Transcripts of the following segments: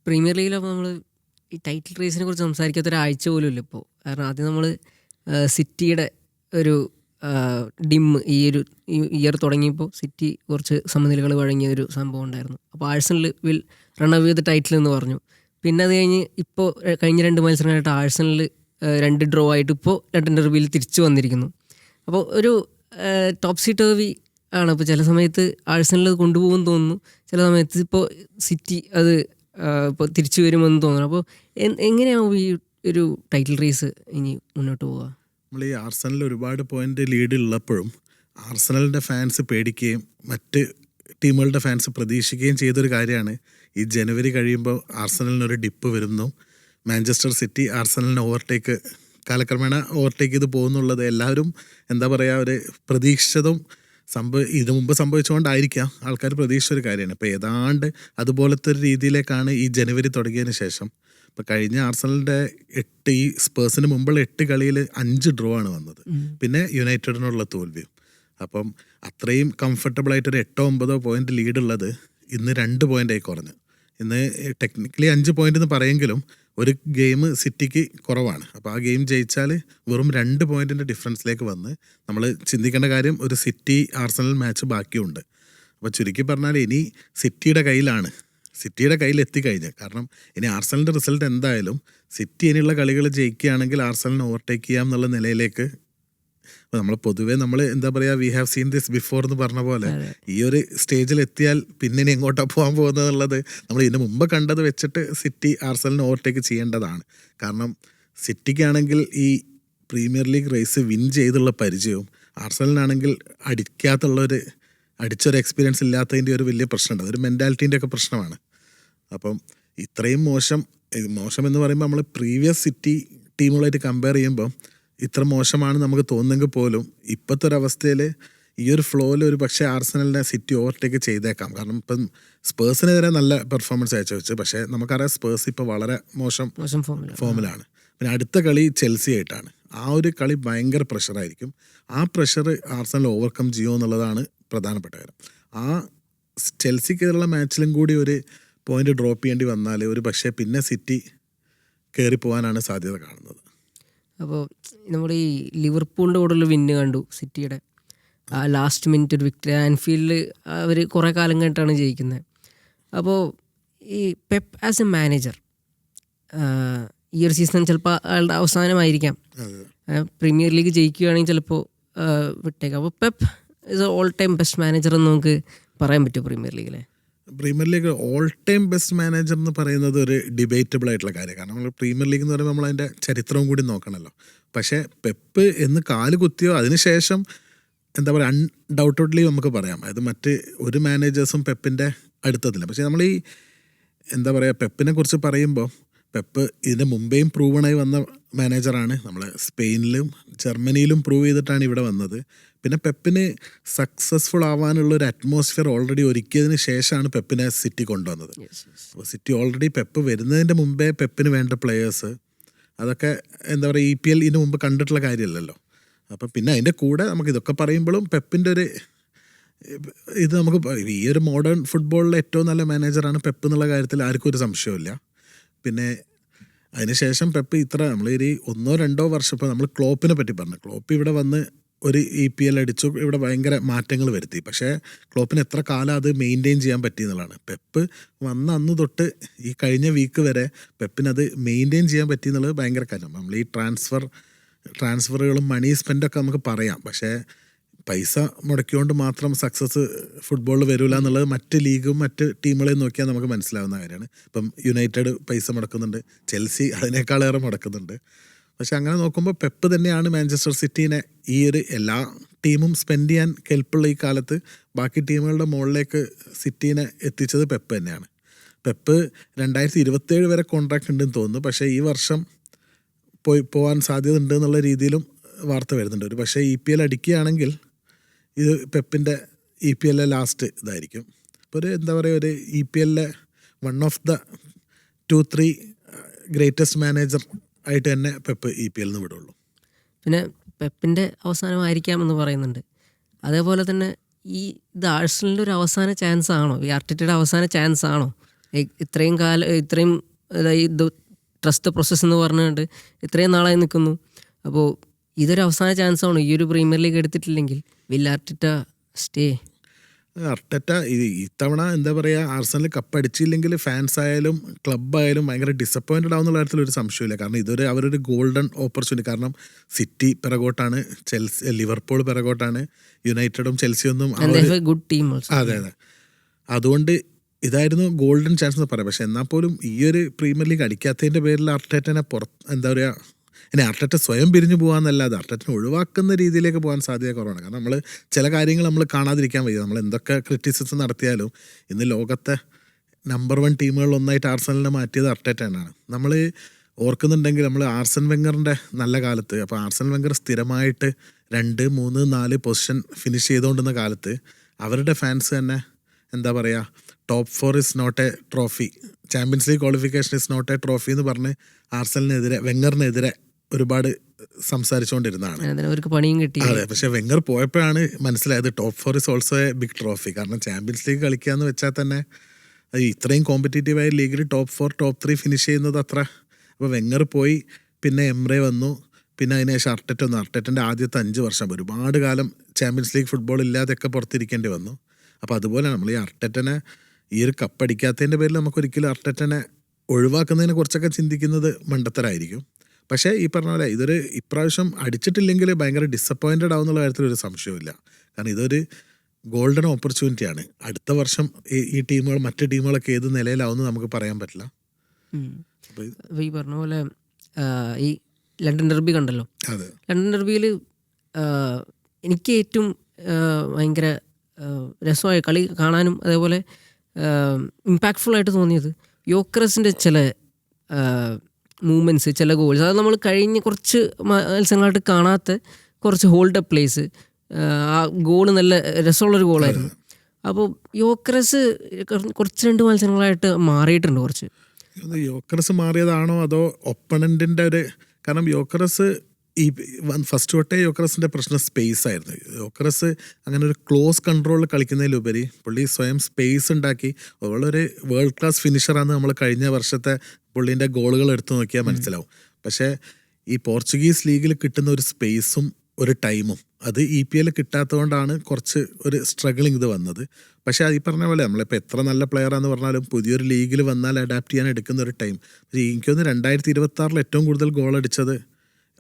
Premier ലീഗിലപ്പോൾ നമ്മൾ ഈ title റേസിനെ കുറിച്ച് സംസാരിക്കാത്ത ഒരാഴ്ച പോലും ഇല്ല ഇപ്പോൾ. കാരണം ആദ്യം നമ്മൾ സിറ്റിയുടെ ഒരു ഈ ഒരു ഇയർ തുടങ്ങിയപ്പോൾ സിറ്റി കുറച്ച് സമനിലകൾ വഴങ്ങിയ ഒരു സംഭവം ഉണ്ടായിരുന്നു. അപ്പോൾ Arsenal will run away the title എന്ന് പറഞ്ഞു. പിന്നെ അത് കഴിഞ്ഞ് ഇപ്പോൾ കഴിഞ്ഞ 2 മത്സരങ്ങളായിട്ട് ആഴ്സണൽ 2 ഡ്രോ ആയിട്ട് ഇപ്പോൾ ലണ്ടൻ ഡെർബിയിൽ തിരിച്ചു വന്നിരിക്കുന്നു. അപ്പോൾ ഒരു ടോപ്സി ടേർവി ആണ്. ഇപ്പോൾ ചില സമയത്ത് ആഴ്സണൽ കൊണ്ടുപോകുമെന്ന് തോന്നുന്നു, ചില സമയത്ത് ഇപ്പോൾ സിറ്റി അത് ഇപ്പോൾ തിരിച്ചു വരുമെന്ന് തോന്നുന്നു. അപ്പോൾ എങ്ങനെയാവും ഈ ഒരു ടൈറ്റിൽ റേസ് ഇനി മുന്നോട്ട് പോവുക? നമ്മൾ ഈ ആർസണലിൽ ഒരുപാട് പോയിന്റ് ലീഡ് ഉള്ളപ്പോഴും ആർസണലിൻ്റെ ഫാൻസ് പേടിക്കുകയും മറ്റ് ടീമുകളുടെ ഫാൻസ് പ്രതീക്ഷിക്കുകയും ചെയ്തൊരു കാര്യമാണ് ഈ ജനുവരി കഴിയുമ്പോൾ ആർസണലിനൊരു ഡിപ്പ് വരുന്നു, മാഞ്ചസ്റ്റർ സിറ്റി ആർസണലിനെ കാലക്രമേണ ഓവർടേക്ക് ചെയ്ത് പോകുന്നുള്ളത് എല്ലാവരും എന്താ പറയുക ഒരു പ്രതീക്ഷിച്ചതും ഇത് മുമ്പ് സംഭവിച്ചുകൊണ്ടായിരിക്കാം ആൾക്കാർ പ്രതീക്ഷിച്ചൊരു കാര്യമാണ്. ഇപ്പോൾ ഏതാണ്ട് അതുപോലത്തെ ഒരു രീതിയിലേക്കാണ് ഈ ജനുവരി തുടങ്ങിയതിന് ശേഷം. ഇപ്പോൾ കഴിഞ്ഞ ആർസണലിൻ്റെ ഈ സ്പേഴ്സിന് മുമ്പുള്ള 8 കളിയിൽ 5 ഡ്രോ ആണ് വന്നത്, പിന്നെ യുണൈറ്റഡിനുള്ള തോൽവിയും. അപ്പം അത്രയും കംഫർട്ടബിളായിട്ടൊരു 8-9 പോയിന്റ് ലീഡുള്ളത് ഇന്ന് 2 പോയിൻ്റായി കുറഞ്ഞു. ഇന്ന് ടെക്നിക്കലി 5 പോയിന്റ് എന്ന് പറയുമെങ്കിലും ഒരു ഗെയിം സിറ്റിക്ക് കുറവാണ്. അപ്പോൾ ആ ഗെയിം ജയിച്ചാൽ വെറും 2 പോയിൻറ്റിൻ്റെ ഡിഫറൻസിലേക്ക് വന്ന് നമ്മൾ ചിന്തിക്കേണ്ട കാര്യം ഒരു സിറ്റി ആർസണൽ മാച്ച് ബാക്കിയുണ്ട്. അപ്പോൾ ചുരുക്കി പറഞ്ഞാൽ ഇനി സിറ്റിയുടെ കയ്യിൽ എത്തിക്കഴിഞ്ഞ്. കാരണം ഇനി ആർസണലിൻ്റെ റിസൾട്ട് എന്തായാലും സിറ്റി ഇനിയുള്ള കളികൾ ജയിക്കുകയാണെങ്കിൽ ആർസണലിനെ ഓവർടേക്ക് ചെയ്യാം എന്നുള്ള നിലയിലേക്ക് നമ്മൾ പൊതുവേ എന്താ പറയുക, we have seen this before എന്ന് പറഞ്ഞ പോലെ ഈ ഒരു സ്റ്റേജിൽ എത്തിയാൽ പിന്നെ ഇനി എങ്ങോട്ടാണ് പോകാൻ പോകുന്നത് എന്നുള്ളത് നമ്മൾ ഇതിന് മുമ്പ് കണ്ടത് വെച്ചിട്ട് സിറ്റി ആർസണലിനെ ഓവർടേക്ക് ചെയ്യേണ്ടതാണ്. കാരണം സിറ്റിക്കാണെങ്കിൽ ഈ പ്രീമിയർ ലീഗ് റേസ് വിൻ ചെയ്തുള്ള പരിചയവും ആർസണലിനാണെങ്കിൽ അടിച്ചൊരു എക്സ്പീരിയൻസ് ഇല്ലാത്തതിൻ്റെ ഒരു വലിയ പ്രശ്നമുണ്ട്. അതൊരു മെൻറ്റാലിറ്റീൻ്റെ ഒക്കെ പ്രശ്നമാണ്. അപ്പം ഇത്രയും മോശം എന്ന് പറയുമ്പോൾ നമ്മൾ പ്രീവിയസ് സിറ്റി ടീമുകളായിട്ട് കമ്പയർ ചെയ്യുമ്പോൾ ഇത്ര മോശമാണ് നമുക്ക് തോന്നുന്നെങ്കിൽ പോലും ഇപ്പോഴത്തെ ഒരവസ്ഥയിൽ ഈ ഒരു ഫ്ലോയിൽ ഒരു പക്ഷേ ആർസണലിനെ സിറ്റി ഓവർടേക്ക് ചെയ്തേക്കാം. കാരണം ഇപ്പം സ്പേഴ്സിനെതിരെ നല്ല പെർഫോമൻസ് അയച്ചു, പക്ഷേ നമുക്കറിയാം സ്പേഴ്സ് ഇപ്പോൾ വളരെ മോശം ഫോമിലാണ്. പിന്നെ അടുത്ത കളി ചെൽസി ആയിട്ടാണ്. ആ ഒരു കളി ഭയങ്കര പ്രഷറായിരിക്കും. ആ പ്രഷർ ആർസണൽ ഓവർകം ചെയ്യുമോ എന്നുള്ളതാണ് പ്രധാനപ്പെട്ട കാര്യം. ആ ചെൽസിക്കെതിരെയുള്ള മാച്ചിലും കൂടി ഒരു പോയിന്റ് ഡ്രോപ്പ് ചെയ്യേണ്ടി വന്നാൽ ഒരു പക്ഷേ പിന്നെ സിറ്റി കയറി പോകാനാണ് സാധ്യത കാണുന്നത്. അപ്പോൾ നമ്മൾ ഈ ലിവർപൂളിൻ്റെ കൂടെയുള്ള വിന്ന് കണ്ടു സിറ്റിയുടെ. ലാസ്റ്റ് മിനിറ്റ് ഒരു വിക്ടറി ആൻഫീൽഡിൽ അവർ കുറേ കാലം കഴിഞ്ഞിട്ടാണ് ജയിക്കുന്നത്. അപ്പോൾ ഈ പെപ്പ് ആസ് എ മാനേജർ ഈ ഒരു സീസൺ ചിലപ്പോൾ അയാളുടെ അവസാനമായിരിക്കാം. പ്രീമിയർ ലീഗ് ജയിക്കുകയാണെങ്കിൽ ചിലപ്പോൾ വിട്ടേക്കാം. അപ്പോൾ Pep is A all time best manager എന്ന് നമുക്ക് പറയാൻ പറ്റും പ്രീമിയർ ലീഗിലെ? Premier league all time best manager എന്ന് പറയുന്നത് ഒരു ഡിബേറ്റബിൾ ആയിട്ടുള്ള കാര്യമാണ്. കാരണം നമ്മൾ പ്രീമിയർ ലീഗ് എന്ന് പറയുമ്പോൾ നമ്മൾ അതിൻ്റെ ചരിത്രവും കൂടി നോക്കണമല്ലോ. പക്ഷേ പെപ്പ് എന്ന് കാല് കുത്തിയോ അതിനുശേഷം എന്താ പറയുക, അൺഡൗട്ടഡ്ലി നമുക്ക് പറയാം അത് മറ്റ് ഒരു മാനേജേഴ്സും പെപ്പിൻ്റെ അടുത്തതില്ല. പക്ഷേ നമ്മൾ ഈ എന്താ പറയുക പെപ്പിനെ കുറിച്ച് പറയുമ്പോൾ പെപ്പ് ഇതിന് മുമ്പേയും പ്രൂവണായി വന്ന മാനേജറാണ്. നമ്മൾ സ്പെയിനിലും ജർമ്മനിയിലും പ്രൂവ് ചെയ്തിട്ടാണ് ഇവിടെ വന്നത്. പിന്നെ പെപ്പിന് സക്സസ്ഫുൾ ആവാനുള്ളൊരു അറ്റ്മോസ്ഫിയർ ഓൾറെഡി ഒരുക്കിയതിന് ശേഷമാണ് പെപ്പിനെ സിറ്റി കൊണ്ടുവന്നത്. അപ്പോൾ സിറ്റി ഓൾറെഡി പെപ്പ് വരുന്നതിൻ്റെ മുമ്പേ പെപ്പിന് വേണ്ട പ്ലെയേഴ്സ് അതൊക്കെ എന്താ പറയുക EPL ഇതിന് മുമ്പ് കണ്ടിട്ടുള്ള കാര്യമല്ലല്ലോ. അപ്പോൾ പിന്നെ അതിൻ്റെ കൂടെ നമുക്ക് ഇതൊക്കെ പറയുമ്പോഴും പെപ്പിൻ്റെ ഒരു ഇത് നമുക്ക് ഈ ഒരു മോഡേൺ ഫുട്ബോളിലെ ഏറ്റവും നല്ല മാനേജറാണ് പെപ്പ് എന്നുള്ള കാര്യത്തിൽ ആർക്കും ഒരു സംശയമില്ല. പിന്നെ അതിനുശേഷം പെപ്പ് നമ്മൾ ഒരു 1-2 വർഷം ഇപ്പോൾ നമ്മൾ ക്ലോപ്പിനെ പറ്റി പറഞ്ഞു. ക്ലോപ്പ് ഇവിടെ വന്ന് ഒരു EPL അടിച്ചു, ഇവിടെ ഭയങ്കര മാറ്റങ്ങൾ വരുത്തി. പക്ഷേ ക്ലോപ്പിന് എത്ര കാലം അത് മെയിൻറ്റെയിൻ ചെയ്യാൻ പറ്റിയെന്നുള്ളതാണ്. പെപ്പ് വന്ന അന്ന് തൊട്ട് ഈ കഴിഞ്ഞ വീക്ക് വരെ പെപ്പിനത് മെയിൻറ്റെയിൻ ചെയ്യാൻ പറ്റിയെന്നുള്ളത് ഭയങ്കര കാര്യം. നമ്മൾ ഈ ട്രാൻസ്ഫറുകളും മണി സ്പെൻഡൊക്കെ നമുക്ക് പറയാം, പക്ഷേ പൈസ മുടക്കിക്കൊണ്ട് മാത്രം സക്സസ് ഫുട്ബോളിൽ വരില്ല എന്നുള്ളത് മറ്റ് ലീഗും മറ്റ് ടീമുകളെയും നോക്കിയാൽ നമുക്ക് മനസ്സിലാവുന്ന കാര്യമാണ്. ഇപ്പം യുണൈറ്റഡ് പൈസ മുടക്കുന്നുണ്ട്, ചെൽസി അതിനേക്കാളേറെ മുടക്കുന്നുണ്ട്. പക്ഷെ അങ്ങനെ നോക്കുമ്പോൾ പെപ്പ് തന്നെയാണ് മാഞ്ചസ്റ്റർ സിറ്റീനെ ഈ ഒരു എല്ലാ ടീമും സ്പെൻഡ് ചെയ്യാൻ കെൽപ്പുള്ള ഈ കാലത്ത് ബാക്കി ടീമുകളുടെ മുകളിലേക്ക് സിറ്റീനെ എത്തിച്ചത് പെപ്പ് തന്നെയാണ്. പെപ്പ് 2027 വരെ കോൺട്രാക്റ്റ് ഉണ്ടെന്ന് തോന്നുന്നു. പക്ഷേ ഈ വർഷം പോകാൻ സാധ്യത ഉണ്ട് എന്നുള്ള രീതിയിലും വാർത്ത വരുന്നുണ്ട്. ഒരു പക്ഷേ EPL അടിക്കുകയാണെങ്കിൽ ഇത് പെപ്പിൻ്റെ EPL ലാസ്റ്റ് ഇതായിരിക്കും. ഇപ്പോൾ ഒരു എന്താ പറയുക, ഒരു EPL one of the 2-3 greatest manager ആയിട്ട് തന്നെ പെപ്പ് EPL വിടുള്ളൂ. പിന്നെ പെപ്പിൻ്റെ അവസാനമായിരിക്കാമെന്ന് പറയുന്നുണ്ട്. അതേപോലെ തന്നെ ഇത് ആഴ്സണലിൻ്റെ ഒരു അവസാന ചാൻസ് ആണോ? ഈ ആർട്ടറ്റയുടെ അവസാന ചാൻസ് ആണോ ഇത്രയും അതായത് ട്രസ്റ്റ് പ്രോസസ്സ് എന്ന് പറഞ്ഞുകൊണ്ട് ഇത്രയും നാളായി നിൽക്കുന്നു. അപ്പോൾ ഇതൊരു അവസാന ചാൻസാണ്. ഈ ഒരു പ്രീമിയർ ലീഗ് എടുത്തിട്ടില്ലെങ്കിൽ വിൽ ആർട്ടറ്റ സ്റ്റേ? അർട്ടറ്റ ഇത്തവണ എന്താ പറയുക, ആർസണൽ കപ്പടിച്ചില്ലെങ്കിൽ ഫാൻസ് ആയാലും ക്ലബ്ബായാലും ഭയങ്കര ഡിസപ്പോയിൻറ്റഡ് ആവുന്നുള്ള കാര്യത്തിൽ ഒരു സംശയമില്ല. കാരണം ഇതൊരു അവരൊരു ഗോൾഡൻ ഓപ്പർച്യൂണിറ്റി. കാരണം സിറ്റി പിറകോട്ടാണ്, ലിവർപൂൾ പിറകോട്ടാണ്, യുണൈറ്റഡും ചെൽസിയൊന്നും ഗുഡ് ടീം. അതെ. അതുകൊണ്ട് ഇതായിരുന്നു ഗോൾഡൻ ചാൻസ് എന്ന് പറയാം. പക്ഷെ എന്നാൽ പോലും ഈ ഒരു പ്രീമിയർ ലീഗ് അടിക്കാത്തതിൻ്റെ പേരിൽ അർട്ടറ്റനെ എന്താ പറയുക, ഇനി അർട്ടറ്റ സ്വയം പിരിഞ്ഞു പോകാമെന്നല്ലാതെ അർട്ടറ്റിനെ ഒഴിവാക്കുന്ന രീതിയിലേക്ക് പോകാൻ സാധ്യത കുറവാണ്. കാരണം നമ്മൾ ചില കാര്യങ്ങൾ നമ്മൾ കാണാതിരിക്കാൻ വയ്യ. നമ്മൾ എന്തൊക്കെ ക്രിറ്റിസിസം നടത്തിയാലും ഇന്ന് ലോകത്തെ നമ്പർ 1 ടീമുകളിലൊന്നായിട്ട് ആർസണലിനെ മാറ്റിയത് അർട്ടറ്റയാണ്. നമ്മൾ ഓർക്കുന്നുണ്ടെങ്കിൽ നമ്മൾ ആർസൻ വെങ്ങറിൻ്റെ നല്ല കാലത്ത്, അപ്പോൾ ആർസൻ വെങ്ങർ സ്ഥിരമായിട്ട് 2, 3, 4 പൊസിഷൻ ഫിനിഷ് ചെയ്തുകൊണ്ടിരുന്ന കാലത്ത് അവരുടെ ഫാൻസ് തന്നെ എന്താ പറയുക, top 4 is not a trophy, champions league qualification is not a trophy എന്ന് പറഞ്ഞ് ആർസണലിനെതിരെ, വെങ്ങറിനെതിരെ ഒരുപാട് സംസാരിച്ചുകൊണ്ടിരുന്നതാണ്. അവർക്ക് പണിയും കിട്ടി. അതെ, പക്ഷെ വെങ്ങർ പോയപ്പോഴാണ് മനസ്സിലായത് top 4 is also a big trophy. കാരണം ചാമ്പ്യൻസ് ലീഗ് കളിക്കുക എന്ന് വെച്ചാൽ തന്നെ ഇത്രയും കോമ്പറ്റീറ്റീവായ ലീഗിൽ ടോപ്പ് 4, ടോപ്പ് 3 ഫിനിഷ് ചെയ്യുന്നത് അത്ര. അപ്പോൾ വെങ്ങർ പോയി, പിന്നെ എംറെ വന്നു, പിന്നെ അതിനുശേഷം അർട്ടറ്റ വന്നു. അർട്ടറ്റൻ്റെ ആദ്യത്തെ 5 വർഷം ഒരുപാട് കാലം ചാമ്പ്യൻസ് ലീഗ് ഫുട്ബോൾ ഇല്ലാതെയൊക്കെ പുറത്തിരിക്കേണ്ടി വന്നു. അപ്പോൾ അതുപോലെ നമ്മൾ ഈ അർട്ടറ്റനെ ഈ ഒരു കപ്പടിക്കാത്തതിൻ്റെ പേരിൽ നമുക്കൊരിക്കലും അർട്ടറ്റനെ ഒഴിവാക്കുന്നതിനെ കുറിച്ചൊക്കെ ചിന്തിക്കുന്നത് മണ്ടത്തരായിരിക്കും. പക്ഷേ ഈ പറഞ്ഞ പോലെ ഇതൊരു ഇപ്രാവശ്യം അടിച്ചിട്ടില്ലെങ്കിൽ ഭയങ്കര ഡിസപ്പോയിൻറ്റഡ് ആവുന്നുള്ള കാര്യത്തിൽ ഒരു സംശയമില്ല. കാരണം ഇതൊരു ഗോൾഡൻ ഓപ്പർച്യൂണിറ്റിയാണ്. അടുത്ത വർഷം ഈ ടീമുകൾ, മറ്റ് ടീമുകളൊക്കെ ഏത് നിലയിലാവുമെന്ന് നമുക്ക് പറയാൻ പറ്റില്ല. അപ്പോൾ ഈ പറഞ്ഞ പോലെ ഈ ലണ്ടൻ ഡെർബി കണ്ടല്ലോ. അതെ, ലണ്ടൻ ഡെർബിയിൽ എനിക്ക് ഏറ്റവും ഭയങ്കര രസമായ കളി കാണാനും അതേപോലെ ഇമ്പാക്റ്റ്ഫുള്ളായിട്ട് തോന്നിയത് യോക്കറസിൻ്റെ ചില മൂവ്മെൻറ്റ്സ്, ചില ഗോൾസ്. അത് നമ്മൾ കഴിഞ്ഞ കുറച്ച് മത്സരങ്ങളായിട്ട് കാണാത്ത കുറച്ച് ഹോൾഡ് അപ്പ് പ്ലേസ്. ആ ഗോള് നല്ല രസമുള്ളൊരു ഗോളായിരുന്നു. അപ്പോൾ യോക്കറസ് കുറച്ച് 2 മത്സരങ്ങളായിട്ട് മാറിയിട്ടുണ്ട് കുറച്ച്. യോക്കറസ് മാറിയതാണോ അതോ ഒപ്പണൻറ്റിൻ്റെ ഒരു, കാരണം യോക്കറസ് ഈ ഫസ്റ്റ് തൊട്ടേ യോക്കറസിൻ്റെ പ്രശ്നം സ്പേസ് ആയിരുന്നു. യോക്കറസ് അങ്ങനെ ഒരു ക്ലോസ് കൺട്രോളിൽ കളിക്കുന്നതിലുപരി പുള്ളി സ്വയം സ്പേസ് ഉണ്ടാക്കി അവളൊരു വേൾഡ് ക്ലാസ് ഫിനിഷറാന്ന് നമ്മൾ കഴിഞ്ഞ വർഷത്തെ പുള്ളീൻ്റെ ഗോളുകൾ എടുത്തു നോക്കിയാൽ മനസ്സിലാവും. പക്ഷേ ഈ പോർച്ചുഗീസ് ലീഗിൽ കിട്ടുന്ന ഒരു സ്പേസും ഒരു ടൈമും അത് EPL കിട്ടാത്തതുകൊണ്ടാണ് കുറച്ച് ഒരു സ്ട്രഗിളിങ് ഇത് വന്നത്. പക്ഷേ ഈ പറഞ്ഞ പോലെ നമ്മളിപ്പോൾ എത്ര നല്ല പ്ലെയറാന്ന് പറഞ്ഞാലും പുതിയൊരു ലീഗിൽ വന്നാൽ അഡാപ്റ്റ് ചെയ്യാൻ എടുക്കുന്ന ഒരു ടൈം. എനിക്കൊന്ന് 2026 ഏറ്റവും കൂടുതൽ ഗോൾ അടിച്ചത്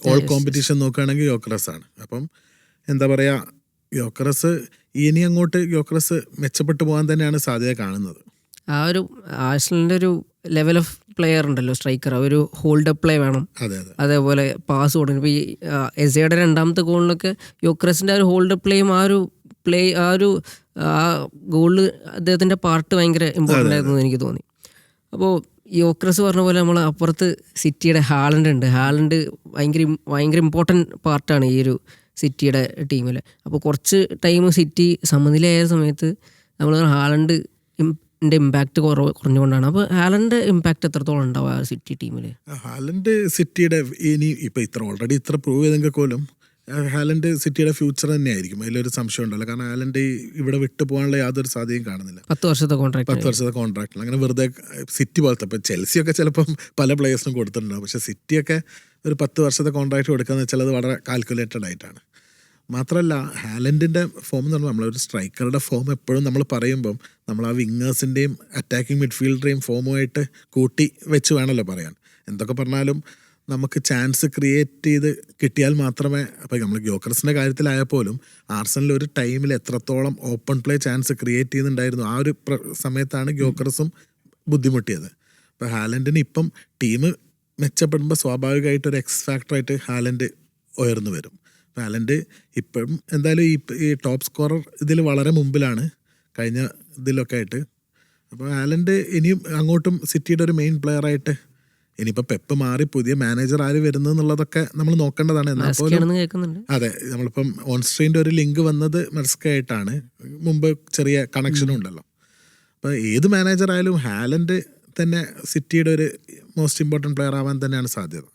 ഓൾ കോമ്പറ്റീഷൻ നോക്കുകയാണെങ്കിൽ യോക്കറസ് ആണ്. അപ്പം എന്താ പറയുക, യോക്കറസ് ഇനി അങ്ങോട്ട് യോക്കറസ് മെച്ചപ്പെട്ടു പോകാൻ തന്നെയാണ് സാധ്യത കാണുന്നത്. ആ ഒരു ആഴ്സണലിൻ്റെ ഒരു ലെവൽ ഓഫ് പ്ലെയർ ഉണ്ടല്ലോ, സ്ട്രൈക്കർ, ഒരു ഹോൾഡ് അപ്പ് പ്ലേ വേണം. അതേപോലെ പാസ് കൊടുക്കണം. ഇപ്പോൾ ഈ എസയുടെ 2ാമത്തെ ഗോളിലൊക്കെ യോക്കറസിൻ്റെ ആ ഒരു ഹോൾഡ് അപ്പ് പ്ലേയും ആ ഗോളിൽ അദ്ദേഹത്തിൻ്റെ പാർട്ട് ഭയങ്കര ഇമ്പോർട്ടൻ്റ് ആയിരുന്നു എനിക്ക് തോന്നി. അപ്പോൾ യോക്കറസ് പറഞ്ഞ പോലെ നമ്മൾ അപ്പുറത്ത് സിറ്റിയുടെ ഹാലൻഡ് ഉണ്ട്. ഹാലൻഡ് ഭയങ്കര ഇമ്പോർട്ടൻറ്റ് പാർട്ടാണ് ഈ ഒരു സിറ്റിയുടെ ടീമിൽ. അപ്പോൾ കുറച്ച് ടൈം സിറ്റി സമനിലയായ സമയത്ത് നമ്മൾ ഹാലൻഡ് ഇമ്പാക്റ്റ് കുറഞ്ഞുകൊണ്ടാണ്. അപ്പോൾ ഹാലൻഡ് ഇമ്പാക്റ്റ് എത്രത്തോളം ഉണ്ടാവും ആ സിറ്റി ടീമിൽ? ഹാലൻഡ് സിറ്റിയുടെ ഇനി ഇപ്പം ഓൾറെഡി ഇത്ര പ്രൂവ് ചെയ്തെങ്കിൽ പോലും ഹാലൻഡ് സിറ്റിയുടെ ഫ്യൂച്ചർ തന്നെയായിരിക്കും, അതിലൊരു സംശയം ഉണ്ടല്ലോ. കാരണം ഹാലൻഡ് ഇവിടെ വിട്ടു പോകാനുള്ള യാതൊരു സാധ്യതയും കാണുന്നില്ല. 10 വർഷത്തെ കോൺട്രാക്ട് അങ്ങനെ വെറുതെ സിറ്റി പോലത്തെ. ഇപ്പം ചെൽസിയൊക്കെ ചിലപ്പം പല പ്ലേയേഴ്സിനും കൊടുത്തിട്ടുണ്ടാവും. പക്ഷേ സിറ്റിയൊക്കെ ഒരു 10 വർഷത്തെ കോൺട്രാക്ട് കൊടുക്കാന്ന് വെച്ചാൽ അത് വളരെ കാൽക്കുലേറ്റഡ് ആയിട്ടാണ്. മാത്രമല്ല ഹാലൻഡിൻ്റെ ഫോം എന്ന് പറഞ്ഞാൽ നമ്മളൊരു സ്ട്രൈക്കറുടെ ഫോം എപ്പോഴും നമ്മൾ പറയുമ്പം നമ്മൾ ആ വിങ്ങേഴ്സിൻ്റെയും അറ്റാക്കിംഗ് മിഡ്ഫീൽഡറെയും ഫോമുമായിട്ട് കൂട്ടി വെച്ച് വേണമല്ലോ പറയാൻ. എന്തൊക്കെ പറഞ്ഞാലും നമുക്ക് ചാൻസ് ക്രിയേറ്റ് ചെയ്ത് കിട്ടിയാൽ മാത്രമേ, അപ്പോൾ നമ്മൾ യോക്കറസിൻ്റെ കാര്യത്തിലായാൽ പോലും ആർസണൽ ഒരു ടൈമിൽ എത്രത്തോളം ഓപ്പൺ പ്ലേ ചാൻസ് ക്രിയേറ്റ് ചെയ്യുന്നുണ്ടായിരുന്നു, ആ ഒരു സമയത്താണ് യോക്കറസും ബുദ്ധിമുട്ടിയത്. അപ്പോൾ ഹാലൻഡിന് ഇപ്പം ടീം മെച്ചപ്പെടുമ്പോൾ സ്വാഭാവികമായിട്ടൊരു എക്സ് ഫാക്ടറായിട്ട് ഹാലൻഡ് ഉയർന്നു വരും. ഹാലൻഡ് ഇപ്പോഴും എന്തായാലും ഈ ടോപ്പ് സ്കോറർ ഇതിൽ വളരെ മുമ്പിലാണ് കഴിഞ്ഞ ഇതിലൊക്കെ ആയിട്ട്. അപ്പോൾ ഹാലൻഡ് ഇനിയും അങ്ങോട്ടും സിറ്റിയുടെ ഒരു മെയിൻ പ്ലെയറായിട്ട്, ഇനിയിപ്പോൾ പെപ്പ് മാറി പുതിയ മാനേജർ ആര് വരുന്നത് എന്നുള്ളതൊക്കെ നമ്മൾ നോക്കേണ്ടതാണ്. എന്നാൽ പോലും അതെ, നമ്മളിപ്പം ഓൺസ്ട്രീൻ്റെ ഒരു ലിങ്ക് വന്നത് മെർസ്കയായിട്ടാണ്, മുമ്പ് ചെറിയ കണക്ഷനും ഉണ്ടല്ലോ. അപ്പോൾ ഏത് മാനേജർ ആയാലും ഹാലൻഡ് തന്നെ സിറ്റിയുടെ ഒരു മോസ്റ്റ് ഇമ്പോർട്ടൻറ്റ് പ്ലെയർ ആവാൻ തന്നെയാണ് സാധ്യത.